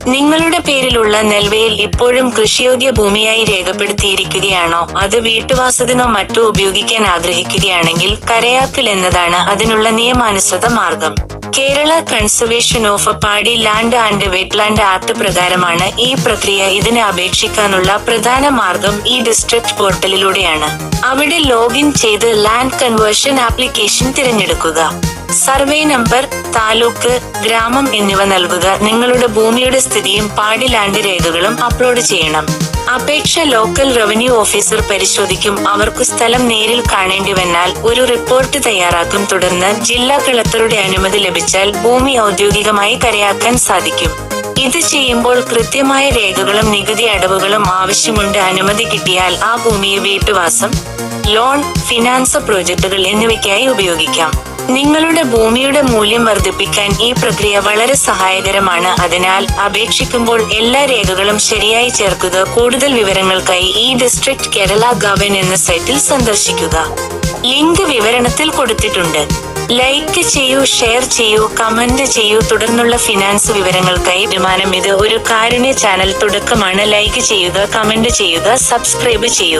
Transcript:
നിങ്ങളുടെ പേരിലുള്ള നെൽവയൽ ഇപ്പോഴും കൃഷിയോഗ്യ ഭൂമിയായി രേഖപ്പെടുത്തിയിരിക്കുകയാണോ? അത് വീട്ടുവാസത്തിനോ മറ്റോ ഉപയോഗിക്കാൻ ആഗ്രഹിക്കുകയാണെങ്കിൽ കരയാക്കൽ എന്നതാണ് അതിനുള്ള നിയമാനുസൃത മാർഗം. Kerala conservation of paddy land and wetland act പ്രകാരമാണ് ഈ പ്രക്രിയ. ഇതിന് അപേക്ഷിക്കാനുള്ള പ്രധാന മാർഗം ഈ ഡിസ്ട്രിക്ട് പോർട്ടലിലൂടെയാണ്. അവിടെ ലോഗിൻ ചെയ്ത് ലാൻഡ് കൺവേർഷൻ ആപ്ലിക്കേഷൻ തിരഞ്ഞെടുക്കുക. സർവേ നമ്പർ, താലൂക്ക്, ഗ്രാമം എന്നിവ നൽകുക. നിങ്ങളുടെ ഭൂമിയുടെ സ്ഥിതിയും പാഡി ലാൻഡ് രേഖകളും അപ്ലോഡ് ചെയ്യണം. അപേക്ഷ ലോക്കൽ റവന്യൂ ഓഫീസർ പരിശോധിക്കും. അവർക്ക് സ്ഥലം നേരിൽ കാണേണ്ടി വന്നാൽ ഒരു റിപ്പോർട്ട് തയ്യാറാക്കും. തുടർന്ന് ജില്ലാ കളക്ടറുടെ അനുമതി ലഭിച്ചാൽ ഭൂമി ഔദ്യോഗികമായി കരയാക്കാൻ സാധിക്കും. ഇത് ചെയ്യുമ്പോൾ കൃത്യമായ രേഖകളും നികുതി അടവുകളും ആവശ്യമുണ്ട്. അനുമതി കിട്ടിയാൽ ആ ഭൂമിയെ വീട്ടുവാസം, ലോൺ, ഫിനാൻസ് പ്രോജക്ടുകൾ എന്നിവയ്ക്കായി ഉപയോഗിക്കാം. നിങ്ങളുടെ ഭൂമിയുടെ മൂല്യം വർദ്ധിപ്പിക്കാൻ ഈ പ്രക്രിയ വളരെ സഹായകരമാണ്. അതിനാൽ അപേക്ഷിക്കുമ്പോൾ എല്ലാ രേഖകളും ശരിയായി ചേർക്കുക. കൂടുതൽ വിവരങ്ങൾക്കായി ഈ ഡിസ്ട്രിക്ട് കേരള ഗവൺ എന്ന സൈറ്റിൽ സന്ദർശിക്കുക. ലിങ്ക് വിവരണത്തിൽ കൊടുത്തിട്ടുണ്ട്. ലൈക്ക് ചെയ്യൂ, ഷെയർ ചെയ്യൂ, കമന്റ് ചെയ്യൂ. തുടർന്നുള്ള ഫിനാൻസ് വിവരങ്ങൾക്കായി ഇത് ഒരു കാരുണ്യ ചാനൽ. തുടക്കമാണ്. ലൈക്ക് ചെയ്യുക, കമന്റ് ചെയ്യുക, സബ്സ്ക്രൈബ് ചെയ്യുക.